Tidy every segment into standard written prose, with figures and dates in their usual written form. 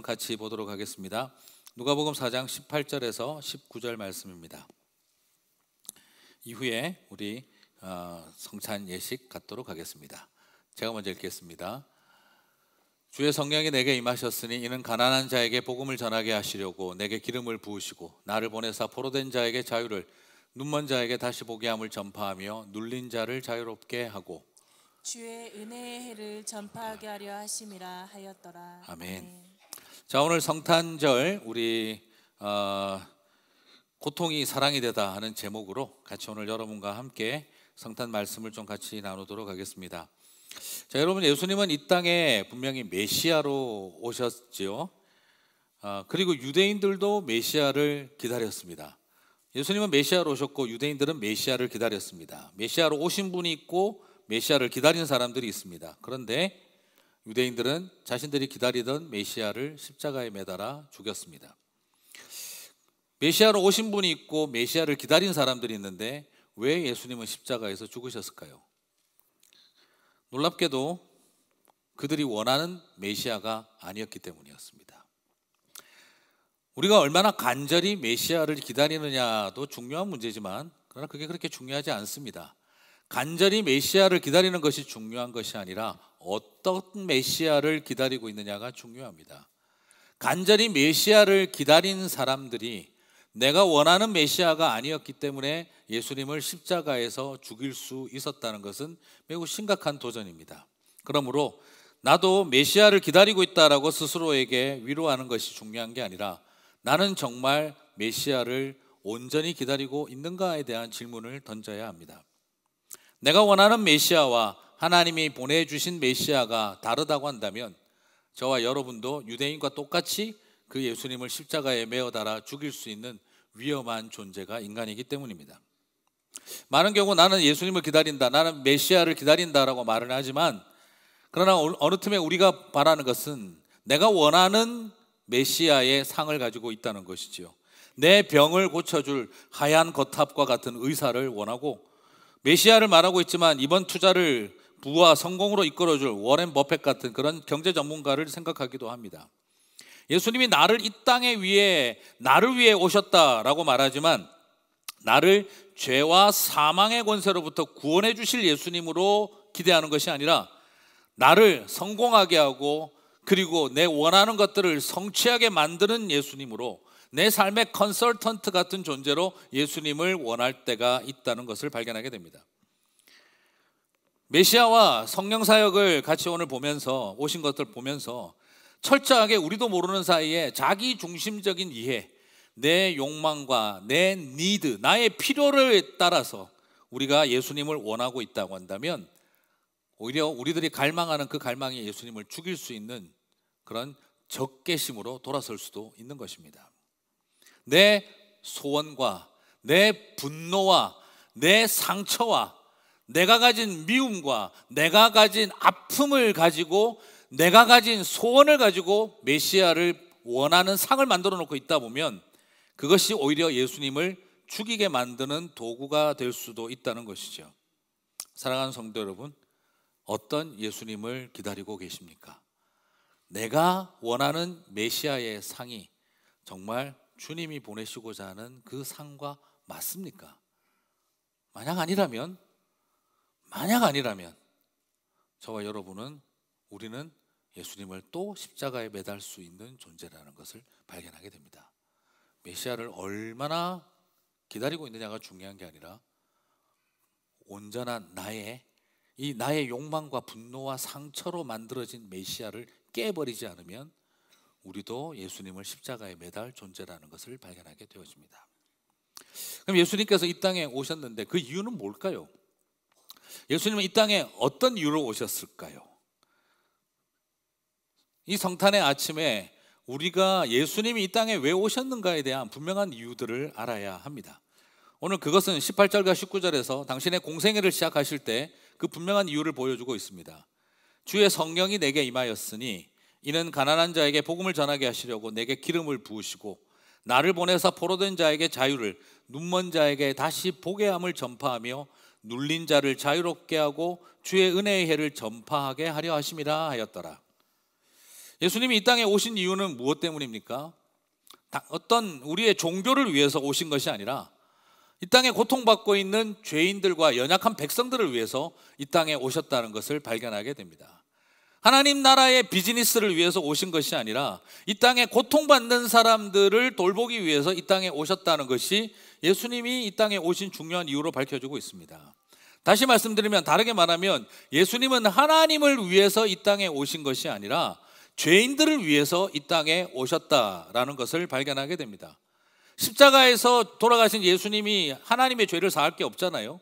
같이 보도록 하겠습니다. 누가복음 4장 18절에서 19절 말씀입니다. 이후에 우리 성찬 예식 갖도록 하겠습니다. 제가 먼저 읽겠습니다. 주의 성령이 내게 임하셨으니 이는 가난한 자에게 복음을 전하게 하시려고 내게 기름을 부으시고 나를 보내사 포로된 자에게 자유를, 눈먼 자에게 다시 보게 함을 전파하며 눌린 자를 자유롭게 하고 주의 은혜의 해를 전파하게 하려 하심이라 하였더라. 아멘. 자, 오늘 성탄절 우리 고통이 사랑이 되다 하는 제목으로 같이 오늘 여러분과 함께 성탄 말씀을 좀 같이 나누도록 하겠습니다. 자, 여러분, 예수님은 이 땅에 분명히 메시아로 오셨지요. 그리고 유대인들도 메시아를 기다렸습니다. 예수님은 메시아로 오셨고 유대인들은 메시아를 기다렸습니다. 메시아로 오신 분이 있고 메시아를 기다리는 사람들이 있습니다. 그런데 유대인들은 자신들이 기다리던 메시아를 십자가에 매달아 죽였습니다. 메시아로 오신 분이 있고 메시아를 기다린 사람들이 있는데 왜 예수님은 십자가에서 죽으셨을까요? 놀랍게도 그들이 원하는 메시아가 아니었기 때문이었습니다. 우리가 얼마나 간절히 메시아를 기다리느냐도 중요한 문제지만 그러나 그게 그렇게 중요하지 않습니다. 간절히 메시아를 기다리는 것이 중요한 것이 아니라 어떤 메시아를 기다리고 있느냐가 중요합니다. 간절히 메시아를 기다린 사람들이 내가 원하는 메시아가 아니었기 때문에 예수님을 십자가에서 죽일 수 있었다는 것은 매우 심각한 도전입니다. 그러므로 나도 메시아를 기다리고 있다라고 스스로에게 위로하는 것이 중요한 게 아니라 나는 정말 메시아를 온전히 기다리고 있는가에 대한 질문을 던져야 합니다. 내가 원하는 메시아와 하나님이 보내주신 메시아가 다르다고 한다면 저와 여러분도 유대인과 똑같이 그 예수님을 십자가에 매어 달아 죽일 수 있는 위험한 존재가 인간이기 때문입니다. 많은 경우 나는 예수님을 기다린다, 나는 메시아를 기다린다라고 말을 하지만 그러나 어느 틈에 우리가 바라는 것은 내가 원하는 메시아의 상을 가지고 있다는 것이지요. 내 병을 고쳐줄 하얀 거탑과 같은 의사를 원하고 메시아를 말하고 있지만 이번 투자를 부와 성공으로 이끌어줄 워렌 버핏 같은 그런 경제 전문가를 생각하기도 합니다. 예수님이 나를 이 땅에 위해 나를 위해 오셨다라고 말하지만 나를 죄와 사망의 권세로부터 구원해 주실 예수님으로 기대하는 것이 아니라 나를 성공하게 하고 그리고 내 원하는 것들을 성취하게 만드는 예수님으로 내 삶의 컨설턴트 같은 존재로 예수님을 원할 때가 있다는 것을 발견하게 됩니다. 메시아와 성령 사역을 같이 오늘 보면서 오신 것들 보면서 철저하게 우리도 모르는 사이에 자기 중심적인 이해, 내 욕망과 내 니드, 나의 필요를 따라서 우리가 예수님을 원하고 있다고 한다면 오히려 우리들이 갈망하는 그 갈망이 예수님을 죽일 수 있는 그런 적개심으로 돌아설 수도 있는 것입니다. 내 소원과 내 분노와 내 상처와 내가 가진 미움과 내가 가진 아픔을 가지고 내가 가진 소원을 가지고 메시아를 원하는 상을 만들어 놓고 있다 보면 그것이 오히려 예수님을 죽이게 만드는 도구가 될 수도 있다는 것이죠. 사랑하는 성도 여러분, 어떤 예수님을 기다리고 계십니까? 내가 원하는 메시아의 상이 정말 주님이 보내시고자 하는 그 상과 맞습니까? 만약 아니라면 저와 여러분은 우리는 예수님을 또 십자가에 매달 수 있는 존재라는 것을 발견하게 됩니다. 메시아를 얼마나 기다리고 있느냐가 중요한 게 아니라 온전한 나의 욕망과 분노와 상처로 만들어진 메시아를 깨버리지 않으면 우리도 예수님을 십자가에 매달 존재라는 것을 발견하게 되어집니다. 그럼 예수님께서 이 땅에 오셨는데 그 이유는 뭘까요? 예수님은 이 땅에 어떤 이유로 오셨을까요? 이 성탄의 아침에 우리가 예수님이 이 땅에 왜 오셨는가에 대한 분명한 이유들을 알아야 합니다. 오늘 그것은 18절과 19절에서 당신의 공생애를 시작하실 때 그 분명한 이유를 보여주고 있습니다. 주의 성령이 내게 임하였으니 이는 가난한 자에게 복음을 전하게 하시려고 내게 기름을 부으시고 나를 보내사 포로된 자에게 자유를, 눈먼 자에게 다시 보게 함을 전파하며 눌린 자를 자유롭게 하고 주의 은혜의 해를 전파하게 하려 하심이라 하였더라. 예수님이 이 땅에 오신 이유는 무엇 때문입니까? 어떤 우리의 종교를 위해서 오신 것이 아니라 이 땅에 고통받고 있는 죄인들과 연약한 백성들을 위해서 이 땅에 오셨다는 것을 발견하게 됩니다. 하나님 나라의 비즈니스를 위해서 오신 것이 아니라 이 땅에 고통받는 사람들을 돌보기 위해서 이 땅에 오셨다는 것이 예수님이 이 땅에 오신 중요한 이유로 밝혀지고 있습니다. 다시 말씀드리면, 다르게 말하면 예수님은 하나님을 위해서 이 땅에 오신 것이 아니라 죄인들을 위해서 이 땅에 오셨다라는 것을 발견하게 됩니다. 십자가에서 돌아가신 예수님이 하나님의 죄를 사할 게 없잖아요.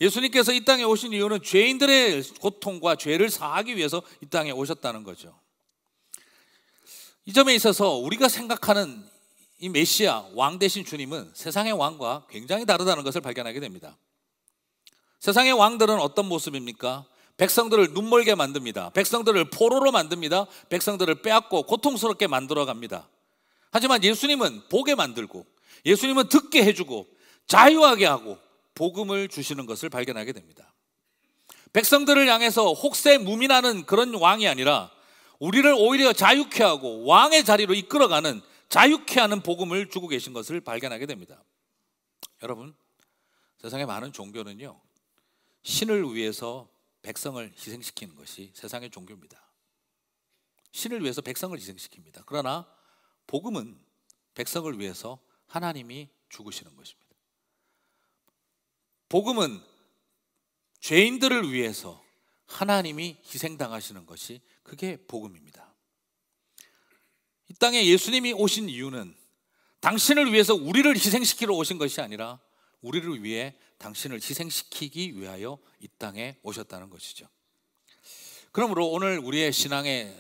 예수님께서 이 땅에 오신 이유는 죄인들의 고통과 죄를 사하기 위해서 이 땅에 오셨다는 거죠. 이 점에 있어서 우리가 생각하는 이 메시아, 왕 되신 주님은 세상의 왕과 굉장히 다르다는 것을 발견하게 됩니다. 세상의 왕들은 어떤 모습입니까? 백성들을 눈멀게 만듭니다. 백성들을 포로로 만듭니다. 백성들을 빼앗고 고통스럽게 만들어 갑니다. 하지만 예수님은 보게 만들고, 예수님은 듣게 해주고, 자유하게 하고 복음을 주시는 것을 발견하게 됩니다. 백성들을 향해서 혹세무민하는 그런 왕이 아니라 우리를 오히려 자유케 하고 왕의 자리로 이끌어가는, 자유케 하는 복음을 주고 계신 것을 발견하게 됩니다. 여러분, 세상의 많은 종교는요, 신을 위해서 백성을 희생시키는 것이 세상의 종교입니다. 신을 위해서 백성을 희생시킵니다. 그러나 복음은 백성을 위해서 하나님이 죽으시는 것입니다. 복음은 죄인들을 위해서 하나님이 희생당하시는 것이, 그게 복음입니다. 이 땅에 예수님이 오신 이유는 당신을 위해서 우리를 희생시키러 오신 것이 아니라 우리를 위해 당신을 희생시키기 위하여 이 땅에 오셨다는 것이죠. 그러므로 오늘 우리의 신앙의,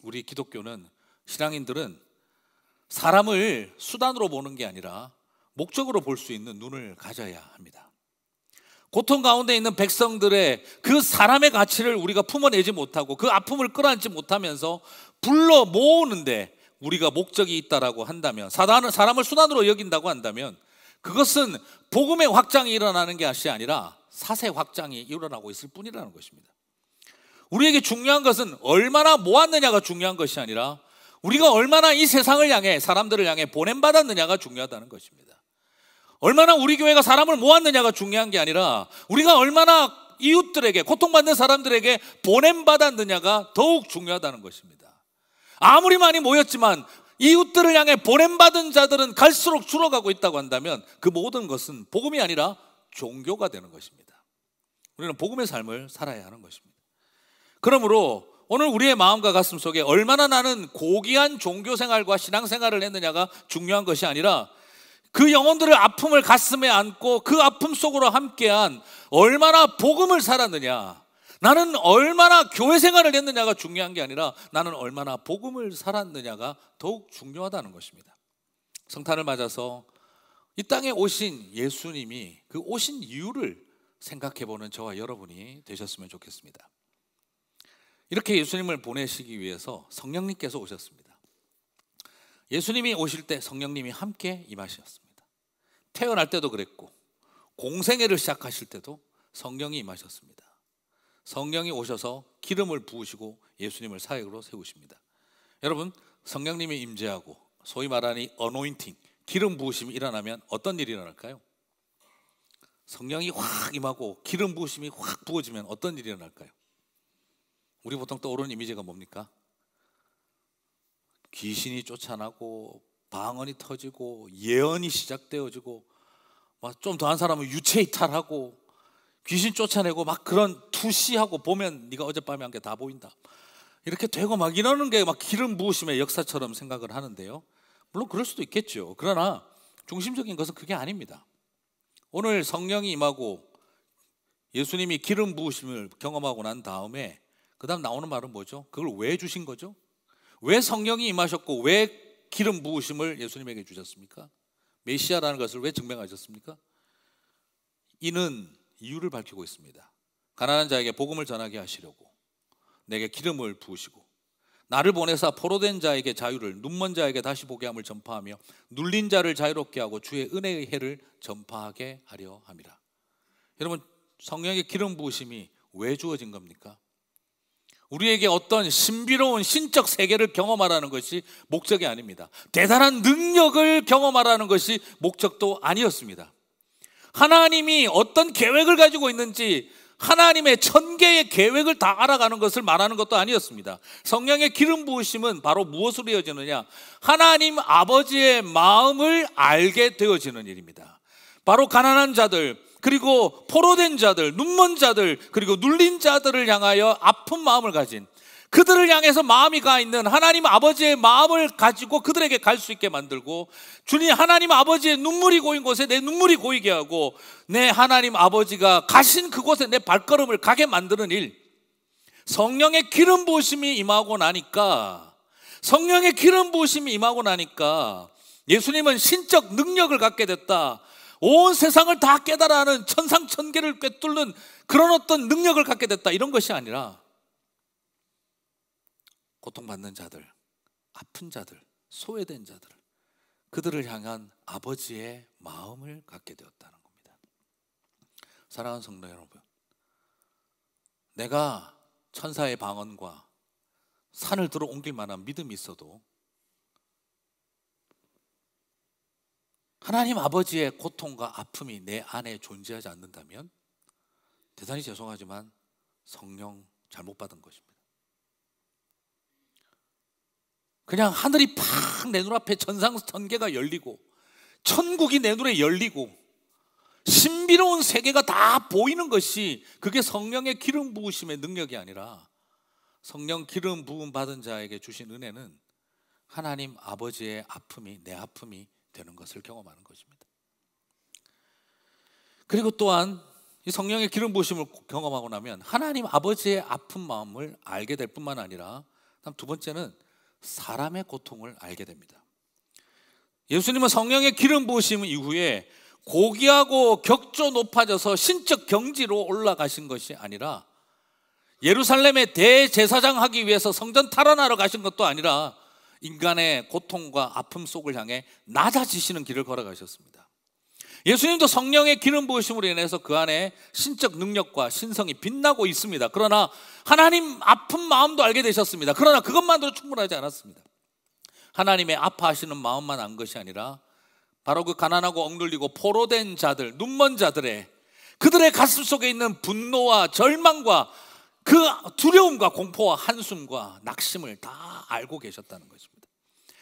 우리 기독교는, 신앙인들은 사람을 수단으로 보는 게 아니라 목적으로 볼 수 있는 눈을 가져야 합니다. 고통 가운데 있는 백성들의 그 사람의 가치를 우리가 품어내지 못하고 그 아픔을 끌어안지 못하면서 불러 모으는데 우리가 목적이 있다라고 한다면, 사람을 수단으로 여긴다고 한다면, 그것은 복음의 확장이 일어나는 것이 아니라 사세 확장이 일어나고 있을 뿐이라는 것입니다. 우리에게 중요한 것은 얼마나 모았느냐가 중요한 것이 아니라 우리가 얼마나 이 세상을 향해, 사람들을 향해 보냄받았느냐가 중요하다는 것입니다. 얼마나 우리 교회가 사람을 모았느냐가 중요한 게 아니라 우리가 얼마나 이웃들에게, 고통받는 사람들에게 보냄받았느냐가 더욱 중요하다는 것입니다. 아무리 많이 모였지만 이웃들을 향해 보냄받은 자들은 갈수록 줄어가고 있다고 한다면 그 모든 것은 복음이 아니라 종교가 되는 것입니다. 우리는 복음의 삶을 살아야 하는 것입니다. 그러므로 오늘 우리의 마음과 가슴 속에 얼마나 나는 고귀한 종교생활과 신앙생활을 했느냐가 중요한 것이 아니라 그 영혼들의 아픔을 가슴에 안고 그 아픔 속으로 함께한 얼마나 복음을 살았느냐, 나는 얼마나 교회 생활을 했느냐가 중요한 게 아니라 나는 얼마나 복음을 살았느냐가 더욱 중요하다는 것입니다. 성탄을 맞아서 이 땅에 오신 예수님이, 그 오신 이유를 생각해보는 저와 여러분이 되셨으면 좋겠습니다. 이렇게 예수님을 보내시기 위해서 성령님께서 오셨습니다. 예수님이 오실 때 성령님이 함께 임하셨습니다. 태어날 때도 그랬고 공생애를 시작하실 때도 성령이 임하셨습니다. 성령이 오셔서 기름을 부으시고 예수님을 사역으로 세우십니다. 여러분, 성령님이 임재하고 소위 말하는 어노인팅, 기름 부으심이 일어나면 어떤 일이 일어날까요? 성령이 확 임하고 기름 부으심이 확 부어지면 어떤 일이 일어날까요? 우리 보통 떠오르는 이미지가 뭡니까? 귀신이 쫓아나고 방언이 터지고 예언이 시작되어지고, 좀 더한 사람은 유체이탈하고 귀신 쫓아내고 막 그런 투시하고 보면 네가 어젯밤에 한 게 다 보인다, 이렇게 되고 막 이러는 게 막 기름 부으심의 역사처럼 생각을 하는데요, 물론 그럴 수도 있겠죠. 그러나 중심적인 것은 그게 아닙니다. 오늘 성령이 임하고 예수님이 기름 부으심을 경험하고 난 다음에 그 다음 나오는 말은 뭐죠? 그걸 왜 주신 거죠? 왜 성령이 임하셨고 왜 기름 부으심을 예수님에게 주셨습니까? 메시아라는 것을 왜 증명하셨습니까? 이는 이유를 밝히고 있습니다. 가난한 자에게 복음을 전하게 하시려고 내게 기름을 부으시고 나를 보내사 포로된 자에게 자유를, 눈먼 자에게 다시 보게 함을 전파하며 눌린 자를 자유롭게 하고 주의 은혜의 해를 전파하게 하려 함이라. 여러분, 성령의 기름 부으심이 왜 주어진 겁니까? 우리에게 어떤 신비로운 신적 세계를 경험하라는 것이 목적이 아닙니다. 대단한 능력을 경험하라는 것이 목적도 아니었습니다. 하나님이 어떤 계획을 가지고 있는지 하나님의 천개의 계획을 다 알아가는 것을 말하는 것도 아니었습니다. 성령의 기름 부으심은 바로 무엇으로 이어지느냐? 하나님 아버지의 마음을 알게 되어지는 일입니다. 바로 가난한 자들, 그리고 포로된 자들, 눈먼 자들, 그리고 눌린 자들을 향하여 아픈 마음을 가진, 그들을 향해서 마음이 가 있는 하나님 아버지의 마음을 가지고 그들에게 갈 수 있게 만들고, 주님 하나님 아버지의 눈물이 고인 곳에 내 눈물이 고이게 하고, 내 하나님 아버지가 가신 그곳에 내 발걸음을 가게 만드는 일. 성령의 기름 부으심이 임하고 나니까, 성령의 기름 부으심이 임하고 나니까 예수님은 신적 능력을 갖게 됐다. 온 세상을 다 깨달아 하는 천상천계를 꿰뚫는 그런 어떤 능력을 갖게 됐다, 이런 것이 아니라 고통받는 자들, 아픈 자들, 소외된 자들, 그들을 향한 아버지의 마음을 갖게 되었다는 겁니다. 사랑하는 성도 여러분, 내가 천사의 방언과 산을 들어 옮길 만한 믿음이 있어도 하나님 아버지의 고통과 아픔이 내 안에 존재하지 않는다면 대단히 죄송하지만 성령 잘못 받은 것입니다. 그냥 하늘이 팍 내 눈앞에 천상천계가 열리고 천국이 내 눈에 열리고 신비로운 세계가 다 보이는 것이, 그게 성령의 기름 부으심의 능력이 아니라 성령 기름 부음 받은 자에게 주신 은혜는 하나님 아버지의 아픔이 내 아픔이 되는 것을 경험하는 것입니다. 그리고 또한 이 성령의 기름 부으심을 경험하고 나면 하나님 아버지의 아픈 마음을 알게 될 뿐만 아니라, 두 번째는 사람의 고통을 알게 됩니다. 예수님은 성령의 기름 부으심 이후에 고귀하고 격조 높아져서 신적 경지로 올라가신 것이 아니라, 예루살렘의 대제사장 하기 위해서 성전 탈환하러 가신 것도 아니라, 인간의 고통과 아픔 속을 향해 낮아지시는 길을 걸어가셨습니다. 예수님도 성령의 기름 부으심으로 인해서 그 안에 신적 능력과 신성이 빛나고 있습니다. 그러나 하나님 아픈 마음도 알게 되셨습니다. 그러나 그것만으로 충분하지 않았습니다. 하나님의 아파하시는 마음만 안 것이 아니라 바로 그 가난하고 억눌리고 포로된 자들, 눈먼 자들의, 그들의 가슴 속에 있는 분노와 절망과 그 두려움과 공포와 한숨과 낙심을 다 알고 계셨다는 것입니다.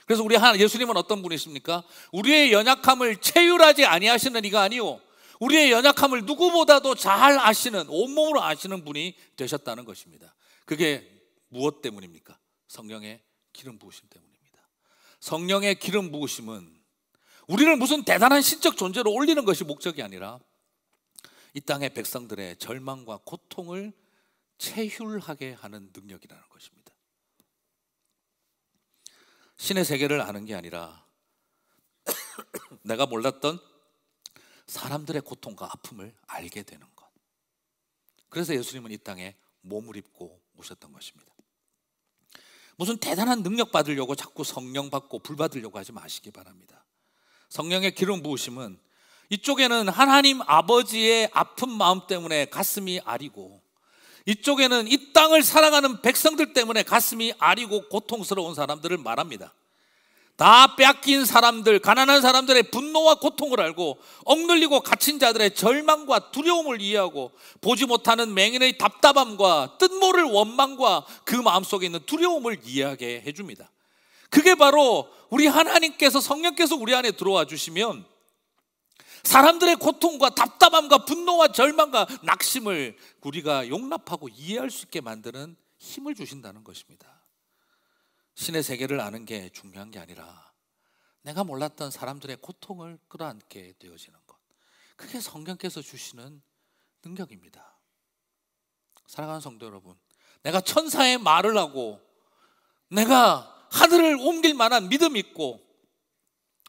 그래서 우리 예수님은 어떤 분이십니까? 우리의 연약함을 체휼하지 아니하시는 이가 아니요, 우리의 연약함을 누구보다도 잘 아시는, 온몸으로 아시는 분이 되셨다는 것입니다. 그게 무엇 때문입니까? 성령의 기름 부으심 때문입니다. 성령의 기름 부으심은 우리를 무슨 대단한 신적 존재로 올리는 것이 목적이 아니라 이 땅의 백성들의 절망과 고통을 체휼하게 하는 능력이라는 것입니다. 신의 세계를 아는 게 아니라 내가 몰랐던 사람들의 고통과 아픔을 알게 되는 것. 그래서 예수님은 이 땅에 몸을 입고 오셨던 것입니다. 무슨 대단한 능력 받으려고 자꾸 성령 받고 불 받으려고 하지 마시기 바랍니다. 성령의 기름 부으심은 이쪽에는 하나님 아버지의 아픈 마음 때문에 가슴이 아리고, 이쪽에는 이 땅을 살아가는 백성들 때문에 가슴이 아리고 고통스러운 사람들을 말합니다. 다 뺏긴 사람들, 가난한 사람들의 분노와 고통을 알고, 억눌리고 갇힌 자들의 절망과 두려움을 이해하고, 보지 못하는 맹인의 답답함과 뜻모를 원망과 그 마음속에 있는 두려움을 이해하게 해줍니다. 그게 바로 우리 하나님께서, 성령께서 우리 안에 들어와 주시면 사람들의 고통과 답답함과 분노와 절망과 낙심을 우리가 용납하고 이해할 수 있게 만드는 힘을 주신다는 것입니다. 신의 세계를 아는 게 중요한 게 아니라 내가 몰랐던 사람들의 고통을 끌어안게 되어지는 것, 그게 성령께서 주시는 능력입니다. 사랑하는 성도 여러분, 내가 천사의 말을 하고 내가 하늘을 옮길 만한 믿음이 있고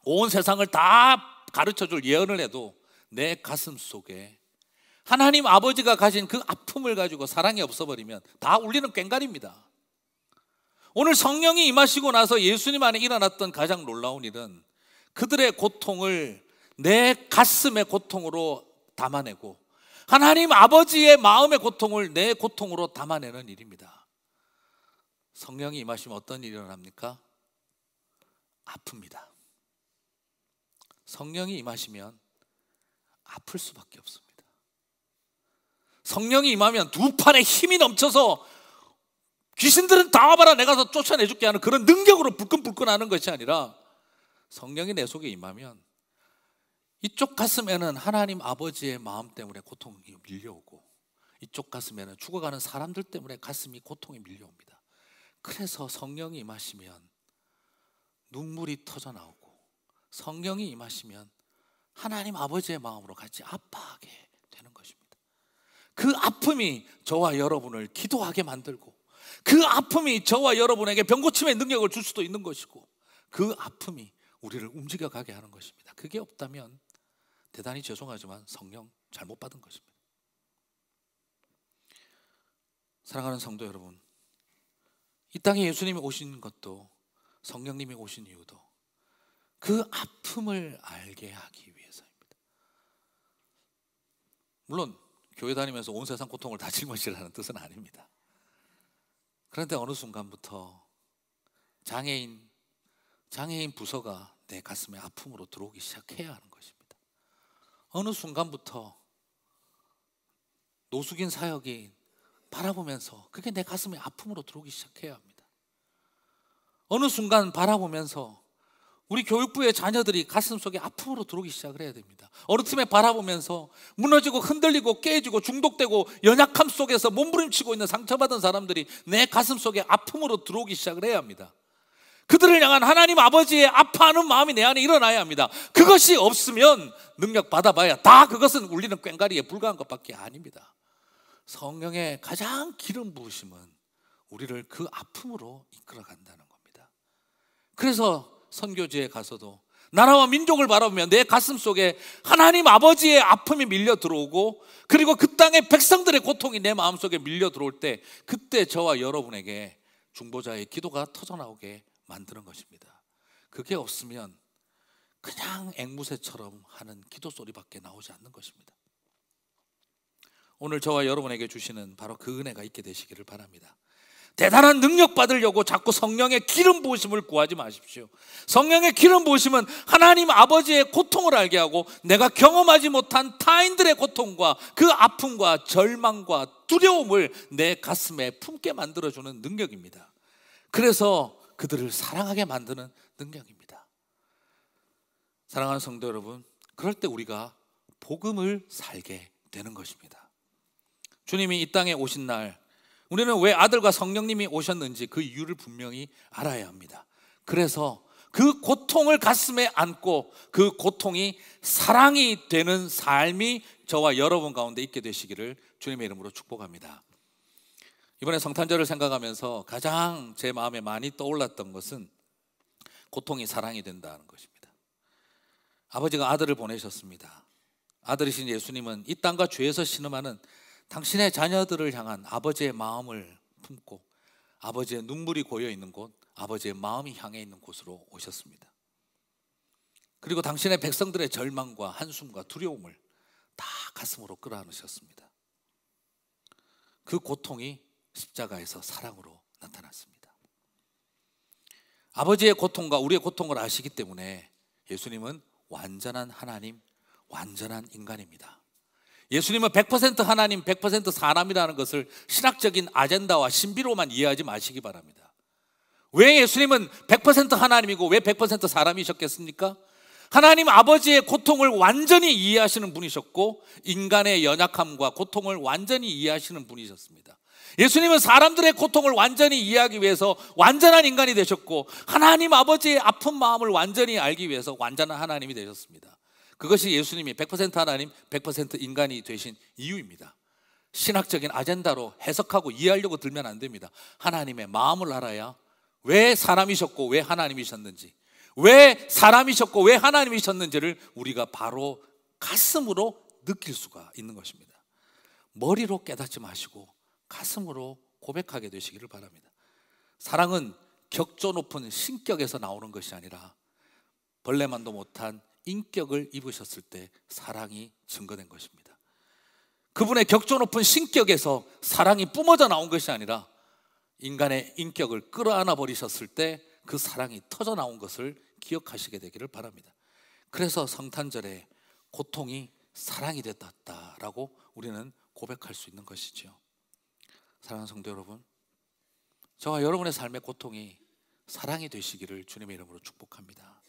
온 세상을 다 가르쳐줄 예언을 해도 내 가슴 속에 하나님 아버지가 가진 그 아픔을 가지고 사랑이 없어버리면 다 울리는 꽹과리입니다. 오늘 성령이 임하시고 나서 예수님 안에 일어났던 가장 놀라운 일은 그들의 고통을 내 가슴의 고통으로 담아내고 하나님 아버지의 마음의 고통을 내 고통으로 담아내는 일입니다. 성령이 임하시면 어떤 일이 일어납니까? 아픕니다. 성령이 임하시면 아플 수밖에 없습니다. 성령이 임하면 두 팔에 힘이 넘쳐서 귀신들은 다 와봐라 내가 더 쫓아내줄게 하는 그런 능력으로 불끈불끈하는 것이 아니라, 성령이 내 속에 임하면 이쪽 가슴에는 하나님 아버지의 마음 때문에 고통이 밀려오고, 이쪽 가슴에는 죽어가는 사람들 때문에 가슴이 고통이 밀려옵니다. 그래서 성령이 임하시면 눈물이 터져 나오고, 성령이 임하시면 하나님 아버지의 마음으로 같이 아파하게 되는 것입니다. 그 아픔이 저와 여러분을 기도하게 만들고, 그 아픔이 저와 여러분에게 병고침의 능력을 줄 수도 있는 것이고, 그 아픔이 우리를 움직여가게 하는 것입니다. 그게 없다면 대단히 죄송하지만 성령 잘못 받은 것입니다. 사랑하는 성도 여러분, 이 땅에 예수님이 오신 것도, 성령님이 오신 이유도 그 아픔을 알게 하기 위해서입니다. 물론 교회 다니면서 온 세상 고통을 다 짊어지라는 뜻은 아닙니다. 그런데 어느 순간부터 장애인 부서가 내 가슴에 아픔으로 들어오기 시작해야 하는 것입니다. 어느 순간부터 노숙인 사역이 바라보면서 그게 내 가슴에 아픔으로 들어오기 시작해야 합니다. 어느 순간 바라보면서 우리 교육부의 자녀들이 가슴속에 아픔으로 들어오기 시작을 해야 됩니다. 어느 틈에 바라보면서 무너지고 흔들리고 깨지고 중독되고 연약함 속에서 몸부림치고 있는 상처받은 사람들이 내 가슴속에 아픔으로 들어오기 시작을 해야 합니다. 그들을 향한 하나님 아버지의 아파하는 마음이 내 안에 일어나야 합니다. 그것이 없으면 능력 받아봐야 다 그것은 울리는 꽹과리에 불과한 것밖에 아닙니다. 성령의 가장 기름 부으심은 우리를 그 아픔으로 이끌어간다는 겁니다. 그래서 선교지에 가서도 나라와 민족을 바라보면 내 가슴 속에 하나님 아버지의 아픔이 밀려 들어오고, 그리고 그 땅의 백성들의 고통이 내 마음속에 밀려 들어올 때, 그때 저와 여러분에게 중보자의 기도가 터져나오게 만드는 것입니다. 그게 없으면 그냥 앵무새처럼 하는 기도 소리밖에 나오지 않는 것입니다. 오늘 저와 여러분에게 주시는 바로 그 은혜가 있게 되시기를 바랍니다. 대단한 능력 받으려고 자꾸 성령의 기름 부으심을 구하지 마십시오. 성령의 기름 부으심은 하나님 아버지의 고통을 알게 하고, 내가 경험하지 못한 타인들의 고통과 그 아픔과 절망과 두려움을 내 가슴에 품게 만들어주는 능력입니다. 그래서 그들을 사랑하게 만드는 능력입니다. 사랑하는 성도 여러분, 그럴 때 우리가 복음을 살게 되는 것입니다. 주님이 이 땅에 오신 날, 우리는 왜 아들과 성령님이 오셨는지 그 이유를 분명히 알아야 합니다. 그래서 그 고통을 가슴에 안고 그 고통이 사랑이 되는 삶이 저와 여러분 가운데 있게 되시기를 주님의 이름으로 축복합니다. 이번에 성탄절을 생각하면서 가장 제 마음에 많이 떠올랐던 것은 고통이 사랑이 된다는 것입니다. 아버지가 아들을 보내셨습니다. 아들이신 예수님은 이 땅과 죄에서 신음하는 당신의 자녀들을 향한 아버지의 마음을 품고, 아버지의 눈물이 고여 있는 곳, 아버지의 마음이 향해 있는 곳으로 오셨습니다. 그리고 당신의 백성들의 절망과 한숨과 두려움을 다 가슴으로 끌어안으셨습니다. 그 고통이 십자가에서 사랑으로 나타났습니다. 아버지의 고통과 우리의 고통을 아시기 때문에 예수님은 완전한 하나님, 완전한 인간입니다. 예수님은 100% 하나님, 100% 사람이라는 것을 신학적인 아젠다와 신비로만 이해하지 마시기 바랍니다. 왜 예수님은 100% 하나님이고 왜 100% 사람이셨겠습니까? 하나님 아버지의 고통을 완전히 이해하시는 분이셨고, 인간의 연약함과 고통을 완전히 이해하시는 분이셨습니다. 예수님은 사람들의 고통을 완전히 이해하기 위해서 완전한 인간이 되셨고, 하나님 아버지의 아픈 마음을 완전히 알기 위해서 완전한 하나님이 되셨습니다. 그것이 예수님이 100% 하나님, 100% 인간이 되신 이유입니다. 신학적인 아젠다로 해석하고 이해하려고 들면 안 됩니다. 하나님의 마음을 알아야 왜 사람이셨고 왜 하나님이셨는지, 왜 사람이셨고 왜 하나님이셨는지를 우리가 바로 가슴으로 느낄 수가 있는 것입니다. 머리로 깨닫지 마시고 가슴으로 고백하게 되시기를 바랍니다. 사랑은 격조 높은 신격에서 나오는 것이 아니라 벌레만도 못한 인격을 입으셨을 때 사랑이 증거된 것입니다. 그분의 격조 높은 신격에서 사랑이 뿜어져 나온 것이 아니라 인간의 인격을 끌어안아 버리셨을 때 그 사랑이 터져 나온 것을 기억하시게 되기를 바랍니다. 그래서 성탄절에 고통이 사랑이 됐다라고 우리는 고백할 수 있는 것이죠. 사랑하는 성도 여러분, 저와 여러분의 삶의 고통이 사랑이 되시기를 주님의 이름으로 축복합니다.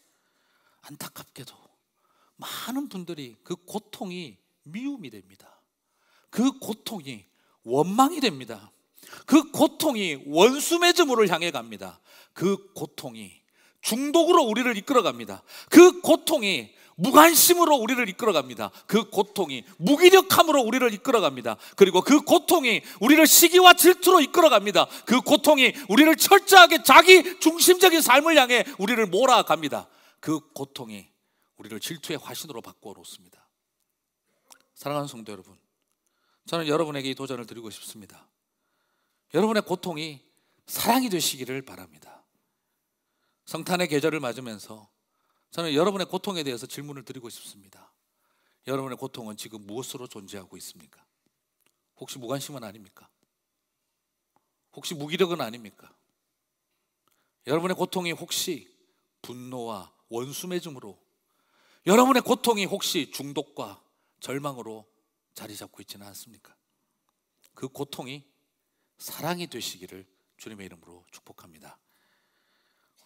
안타깝게도 많은 분들이 그 고통이 미움이 됩니다. 그 고통이 원망이 됩니다. 그 고통이 원수 맺음으로 향해 갑니다. 그 고통이 중독으로 우리를 이끌어갑니다. 그 고통이 무관심으로 우리를 이끌어갑니다. 그 고통이 무기력함으로 우리를 이끌어갑니다. 그리고 그 고통이 우리를 시기와 질투로 이끌어갑니다. 그 고통이 우리를 철저하게 자기 중심적인 삶을 향해 우리를 몰아갑니다. 그 고통이 우리를 질투의 화신으로 바꾸어 놓습니다. 사랑하는 성도 여러분, 저는 여러분에게 이 도전을 드리고 싶습니다. 여러분의 고통이 사랑이 되시기를 바랍니다. 성탄의 계절을 맞으면서 저는 여러분의 고통에 대해서 질문을 드리고 싶습니다. 여러분의 고통은 지금 무엇으로 존재하고 있습니까? 혹시 무관심은 아닙니까? 혹시 무기력은 아닙니까? 여러분의 고통이 혹시 분노와 원수 맺음으로, 여러분의 고통이 혹시 중독과 절망으로 자리 잡고 있지는 않습니까? 그 고통이 사랑이 되시기를 주님의 이름으로 축복합니다.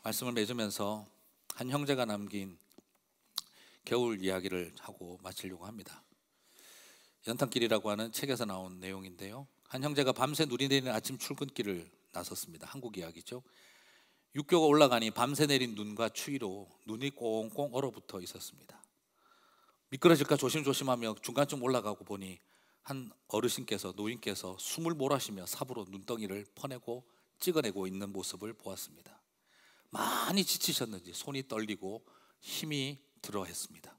말씀을 맺으면서 한 형제가 남긴 겨울 이야기를 하고 마치려고 합니다. 연탄길이라고 하는 책에서 나온 내용인데요, 한 형제가 밤새 눈이 내리는 아침 출근길을 나섰습니다. 한국 이야기죠. 육교가 올라가니 밤새 내린 눈과 추위로 눈이 꽁꽁 얼어붙어 있었습니다. 미끄러질까 조심조심하며 중간쯤 올라가고 보니 한 어르신께서, 노인께서 숨을 몰아쉬며 삽으로 눈덩이를 퍼내고 찍어내고 있는 모습을 보았습니다. 많이 지치셨는지 손이 떨리고 힘이 들어했습니다.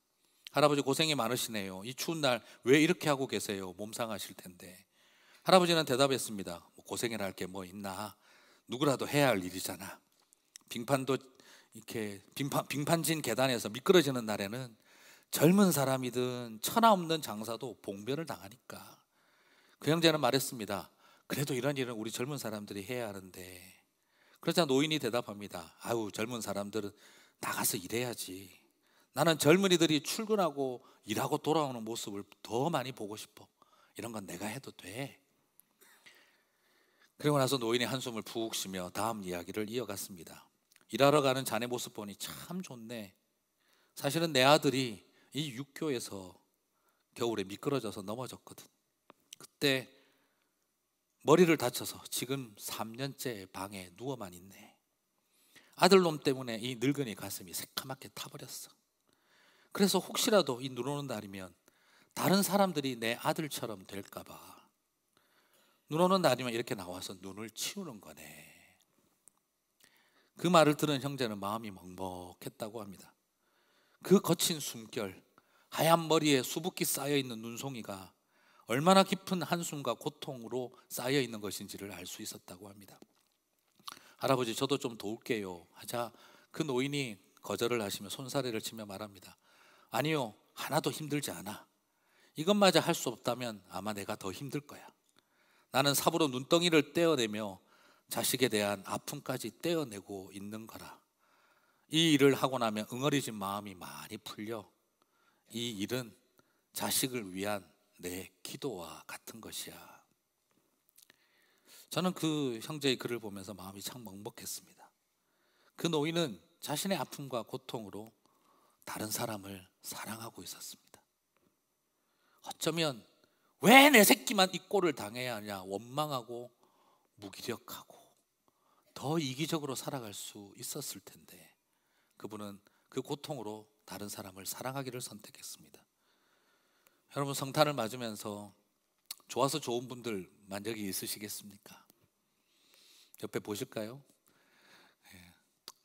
할아버지 고생이 많으시네요. 이 추운 날 왜 이렇게 하고 계세요? 몸 상하실 텐데. 할아버지는 대답했습니다. 고생이라 할 게 뭐 있나? 누구라도 해야 할 일이잖아. 빙판도 이렇게 빙판진 계단에서 미끄러지는 날에는 젊은 사람이든 천하 없는 장사도 봉변을 당하니까. 그 형제는 말했습니다. 그래도 이런 일은 우리 젊은 사람들이 해야 하는데. 그러자 노인이 대답합니다. 아유, 젊은 사람들은 나가서 일해야지. 나는 젊은이들이 출근하고 일하고 돌아오는 모습을 더 많이 보고 싶어. 이런 건 내가 해도 돼. 그리고 나서 노인이 한숨을 푹 쉬며 다음 이야기를 이어갔습니다. 일하러 가는 자네 모습 보니 참 좋네. 사실은 내 아들이 이 육교에서 겨울에 미끄러져서 넘어졌거든. 그때 머리를 다쳐서 지금 3년째 방에 누워만 있네. 아들놈 때문에 이 늙은이 가슴이 새카맣게 타버렸어. 그래서 혹시라도 이 눈 오는 날이면 다른 사람들이 내 아들처럼 될까봐 눈 오는 날이면 이렇게 나와서 눈을 치우는 거네. 그 말을 들은 형제는 마음이 먹먹했다고 합니다. 그 거친 숨결, 하얀 머리에 수북히 쌓여있는 눈송이가 얼마나 깊은 한숨과 고통으로 쌓여있는 것인지를 알 수 있었다고 합니다. 할아버지, 저도 좀 도울게요 하자 그 노인이 거절을 하시며 손사래를 치며 말합니다. 아니요, 하나도 힘들지 않아. 이것마저 할 수 없다면 아마 내가 더 힘들 거야. 나는 삽으로 눈덩이를 떼어내며 자식에 대한 아픔까지 떼어내고 있는 거라. 이 일을 하고 나면 응어리진 마음이 많이 풀려. 이 일은 자식을 위한 내 기도와 같은 것이야. 저는 그 형제의 글을 보면서 마음이 참 먹먹했습니다. 그 노인은 자신의 아픔과 고통으로 다른 사람을 사랑하고 있었습니다. 어쩌면 왜 내 새끼만 이 꼴을 당해야 하냐 원망하고 무기력하고 더 이기적으로 살아갈 수 있었을 텐데 그분은 그 고통으로 다른 사람을 사랑하기를 선택했습니다. 여러분, 성탄을 맞으면서 좋아서 좋은 분들 만약에 있으시겠습니까? 옆에 보실까요?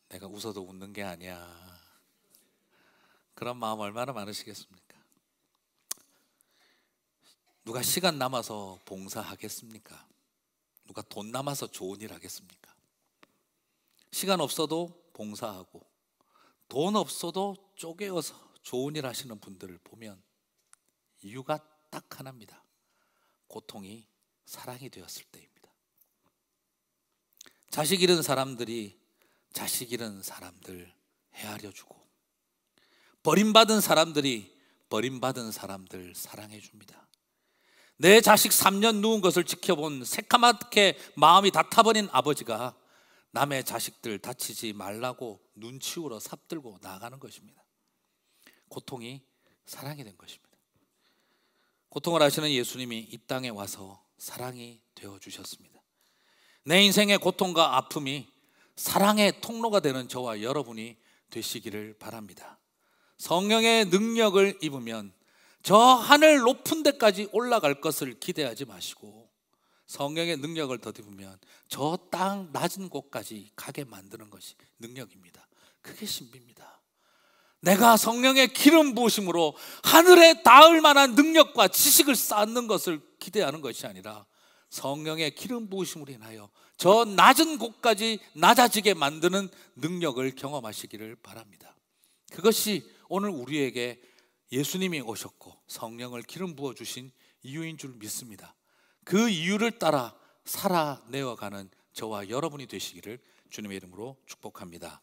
내가 웃어도 웃는 게 아니야. 그런 마음 얼마나 많으시겠습니까? 누가 시간 남아서 봉사하겠습니까? 누가 돈 남아서 좋은 일 하겠습니까? 시간 없어도 봉사하고 돈 없어도 쪼개어서 좋은 일 하시는 분들을 보면 이유가 딱 하나입니다. 고통이 사랑이 되었을 때입니다. 자식 잃은 사람들이 자식 잃은 사람들 헤아려 주고, 버림받은 사람들이 버림받은 사람들 사랑해 줍니다. 내 자식 3년 누운 것을 지켜본 새카맣게 마음이 다 타버린 아버지가 남의 자식들 다치지 말라고 눈치우러 삽들고 나가는 것입니다. 고통이 사랑이 된 것입니다. 고통을 아시는 예수님이 이 땅에 와서 사랑이 되어주셨습니다. 내 인생의 고통과 아픔이 사랑의 통로가 되는 저와 여러분이 되시기를 바랍니다. 성령의 능력을 입으면 저 하늘 높은 데까지 올라갈 것을 기대하지 마시고, 성령의 능력을 덧입으면 저 땅 낮은 곳까지 가게 만드는 것이 능력입니다. 그게 신비입니다. 내가 성령의 기름 부으심으로 하늘에 닿을 만한 능력과 지식을 쌓는 것을 기대하는 것이 아니라 성령의 기름 부으심으로 인하여 저 낮은 곳까지 낮아지게 만드는 능력을 경험하시기를 바랍니다. 그것이 오늘 우리에게 예수님이 오셨고 성령을 기름 부어주신 이유인 줄 믿습니다. 그 이유를 따라 살아내어가는 저와 여러분이 되시기를 주님의 이름으로 축복합니다.